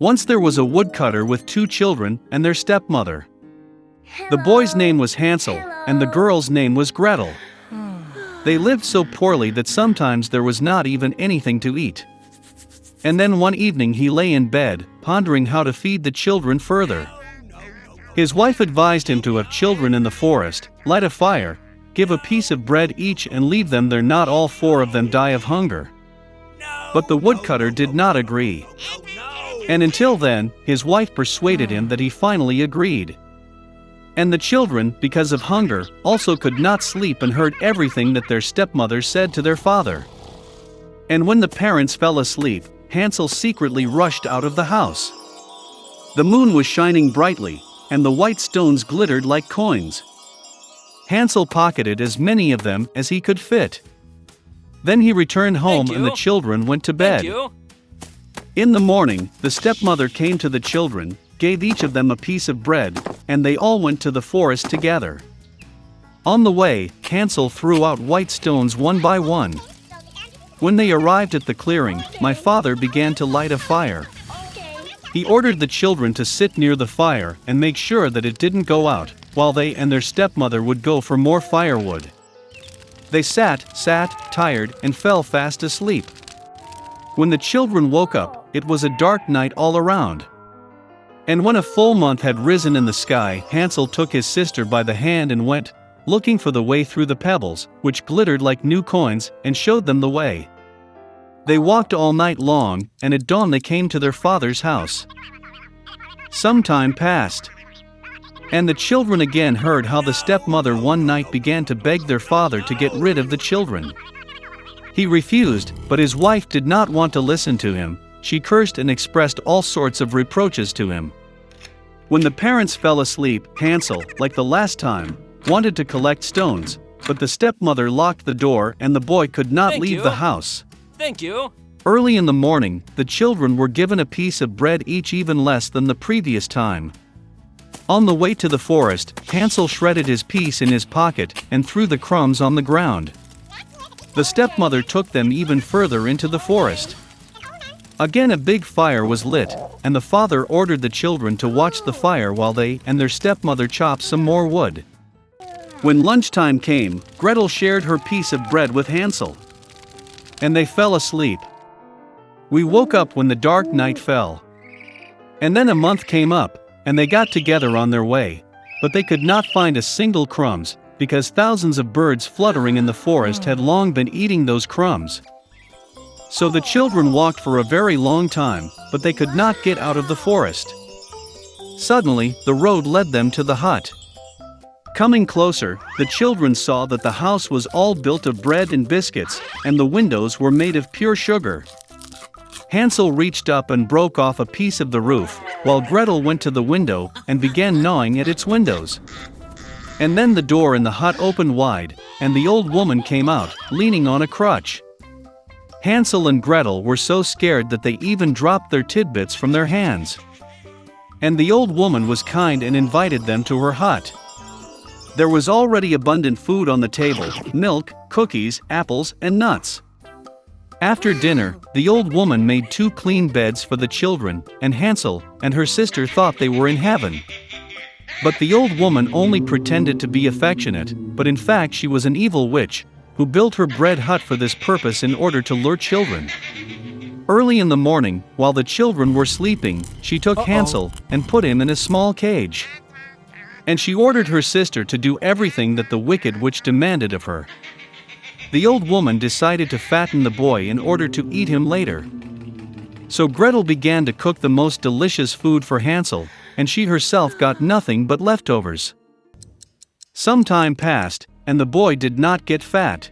Once there was a woodcutter with 2 children and their stepmother. The boy's name was Hansel, and the girl's name was Gretel. They lived so poorly that sometimes there was not even anything to eat. And then one evening he lay in bed, pondering how to feed the children further. His wife advised him to have children in the forest, light a fire, give a piece of bread each and leave them there, not all 4 of them die of hunger. But the woodcutter did not agree. And until then, his wife persuaded him that he finally agreed. And the children, because of hunger, also could not sleep and heard everything that their stepmother said to their father. And when the parents fell asleep, Hansel secretly rushed out of the house. The moon was shining brightly, and the white stones glittered like coins. Hansel pocketed as many of them as he could fit. Then he returned home and the children went to bed. In the morning, the stepmother came to the children, gave each of them a piece of bread, and they all went to the forest together. On the way, Hansel threw out white stones one by one. When they arrived at the clearing, my father began to light a fire. He ordered the children to sit near the fire and make sure that it didn't go out, while they and their stepmother would go for more firewood. They sat, tired, and fell fast asleep. When the children woke up, it was a dark night all around. And when a full month had risen in the sky, Hansel took his sister by the hand and went, looking for the way through the pebbles, which glittered like new coins, and showed them the way. They walked all night long, and at dawn they came to their father's house. Some time passed. And the children again heard how the stepmother one night began to beg their father to get rid of the children. He refused, but his wife did not want to listen to him. She cursed and expressed all sorts of reproaches to him. When the parents fell asleep, Hansel, like the last time, wanted to collect stones, but the stepmother locked the door and the boy could not leave the house. Thank you. Early in the morning, the children were given a piece of bread each, even less than the previous time. On the way to the forest, Hansel shredded his piece in his pocket and threw the crumbs on the ground. The stepmother took them even further into the forest. Again a big fire was lit, and the father ordered the children to watch the fire while they and their stepmother chopped some more wood. When lunchtime came, Gretel shared her piece of bread with Hansel. And they fell asleep. We woke up when the dark night fell. And then a month came up, and they got together on their way, but they could not find a single crumbs, because thousands of birds fluttering in the forest had long been eating those crumbs. So the children walked for a very long time, but they could not get out of the forest. Suddenly, the road led them to the hut. Coming closer, the children saw that the house was all built of bread and biscuits, and the windows were made of pure sugar. Hansel reached up and broke off a piece of the roof, while Gretel went to the window and began gnawing at its windows. And then the door in the hut opened wide, and the old woman came out, leaning on a crutch. Hansel and Gretel were so scared that they even dropped their tidbits from their hands. And the old woman was kind and invited them to her hut. There was already abundant food on the table: milk, cookies, apples, and nuts. After dinner, the old woman made 2 clean beds for the children, and Hansel and her sister thought they were in heaven. But the old woman only pretended to be affectionate, but in fact she was an evil witch, who built her bread hut for this purpose in order to lure children. Early in the morning, while the children were sleeping, she took Hansel and put him in a small cage. And she ordered her sister to do everything that the wicked witch demanded of her. The old woman decided to fatten the boy in order to eat him later. So Gretel began to cook the most delicious food for Hansel, and she herself got nothing but leftovers. Some time passed, and the boy did not get fat.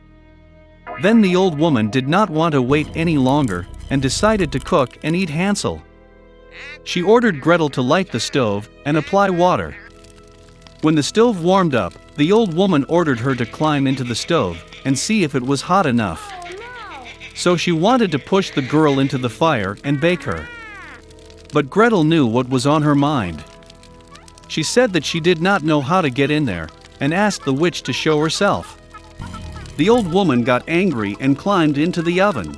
Then the old woman did not want to wait any longer, and decided to cook and eat Hansel. She ordered Gretel to light the stove and apply water. When the stove warmed up, the old woman ordered her to climb into the stove and see if it was hot enough. So she wanted to push the girl into the fire and bake her. But Gretel knew what was on her mind. She said that she did not know how to get in there, and asked the witch to show herself. The old woman got angry and climbed into the oven.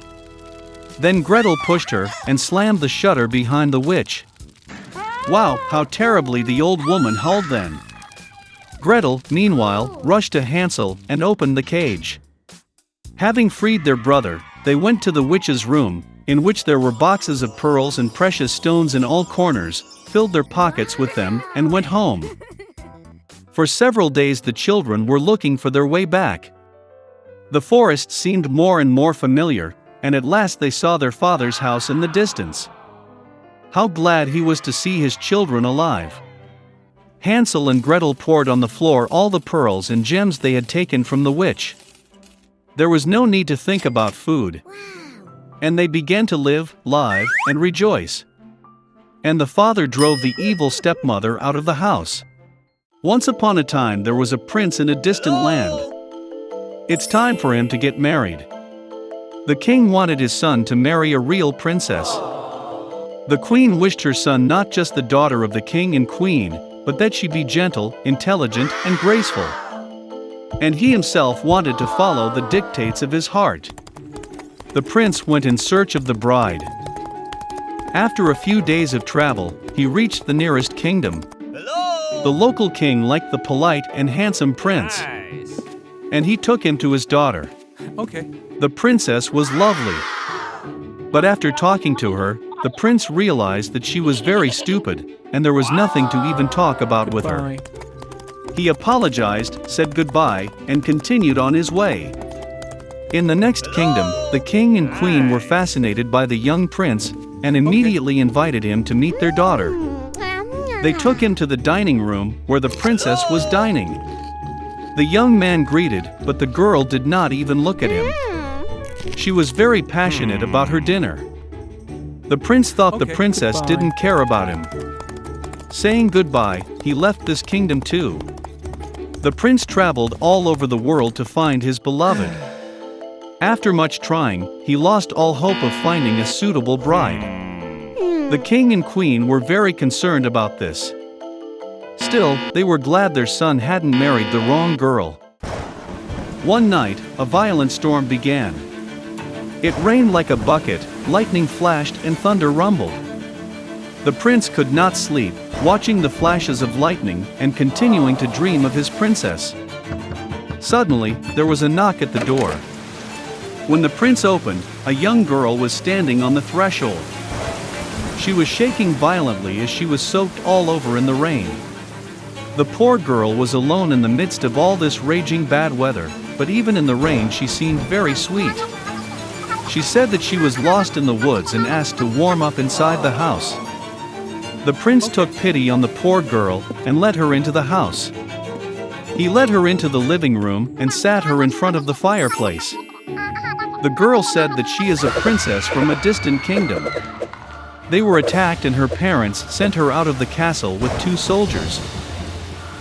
Then Gretel pushed her and slammed the shutter behind the witch. Wow, how terribly the old woman howled then. Gretel, meanwhile, rushed to Hansel and opened the cage. Having freed their brother, they went to the witch's room, in which there were boxes of pearls and precious stones in all corners, filled their pockets with them, and went home. For several days the children were looking for their way back. The forest seemed more and more familiar, and at last they saw their father's house in the distance. How glad he was to see his children alive. Hansel and Gretel poured on the floor all the pearls and gems they had taken from the witch. There was no need to think about food. And they began to live, and rejoice. And the father drove the evil stepmother out of the house. Once upon a time there was a prince in a distant land. It's time for him to get married. The king wanted his son to marry a real princess. The queen wished her son not just the daughter of the king and queen, but that she be gentle, intelligent, and graceful. And he himself wanted to follow the dictates of his heart. The prince went in search of the bride. After a few days of travel, he reached the nearest kingdom. The local king liked the polite and handsome prince. Nice. And he took him to his daughter. Okay. The princess was lovely. But after talking to her, the prince realized that she was very stupid, and there was nothing to even talk about with her. He apologized, said goodbye, and continued on his way. In the next kingdom, the king and queen were fascinated by the young prince, and immediately invited him to meet their daughter. They took him to the dining room, where the princess was dining. The young man greeted, but the girl did not even look at him. She was very passionate about her dinner. The prince thought the princess didn't care about him. Saying goodbye, he left this kingdom too. The prince traveled all over the world to find his beloved. After much trying, he lost all hope of finding a suitable bride. The king and queen were very concerned about this. Still, they were glad their son hadn't married the wrong girl. One night, a violent storm began. It rained like a bucket, lightning flashed and thunder rumbled. The prince could not sleep, watching the flashes of lightning and continuing to dream of his princess. Suddenly, there was a knock at the door. When the prince opened, a young girl was standing on the threshold. She was shaking violently as she was soaked all over in the rain. The poor girl was alone in the midst of all this raging bad weather, but even in the rain she seemed very sweet. She said that she was lost in the woods and asked to warm up inside the house. The prince took pity on the poor girl and led her into the house. He led her into the living room and sat her in front of the fireplace. The girl said that she is a princess from a distant kingdom. They were attacked and her parents sent her out of the castle with 2 soldiers.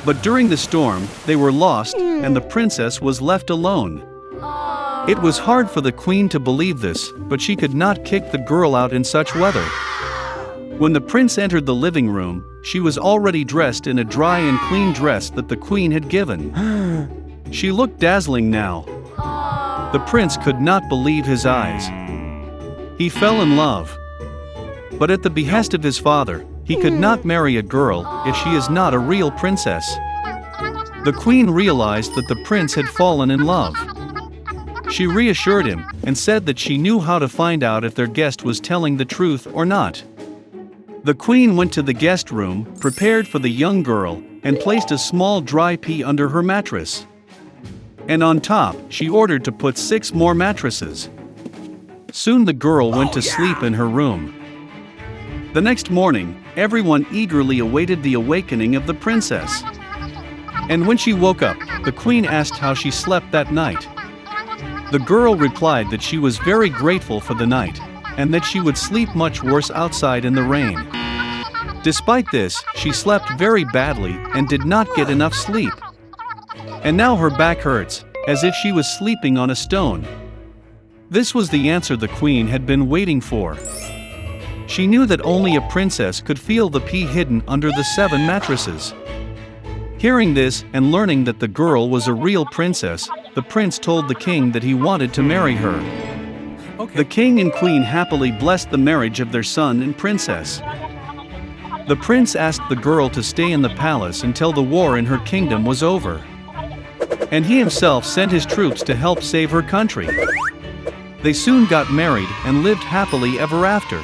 But during the storm, they were lost, and the princess was left alone. It was hard for the queen to believe this, but she could not kick the girl out in such weather. When the prince entered the living room, she was already dressed in a dry and clean dress that the queen had given. She looked dazzling now. The prince could not believe his eyes. He fell in love. But at the behest of his father, he could not marry a girl if she is not a real princess. The queen realized that the prince had fallen in love. She reassured him and said that she knew how to find out if their guest was telling the truth or not. The queen went to the guest room, prepared for the young girl, and placed a small dry pea under her mattress. And on top, she ordered to put 6 more mattresses. Soon the girl went to sleep in her room. The next morning, everyone eagerly awaited the awakening of the princess. And when she woke up, the queen asked how she slept that night. The girl replied that she was very grateful for the night, and that she would sleep much worse outside in the rain. Despite this, she slept very badly and did not get enough sleep. And now her back hurts, as if she was sleeping on a stone. This was the answer the queen had been waiting for. She knew that only a princess could feel the pea hidden under the 7 mattresses. Hearing this and learning that the girl was a real princess, the prince told the king that he wanted to marry her. The king and queen happily blessed the marriage of their son and princess. The prince asked the girl to stay in the palace until the war in her kingdom was over. And he himself sent his troops to help save her country. They soon got married and lived happily ever after.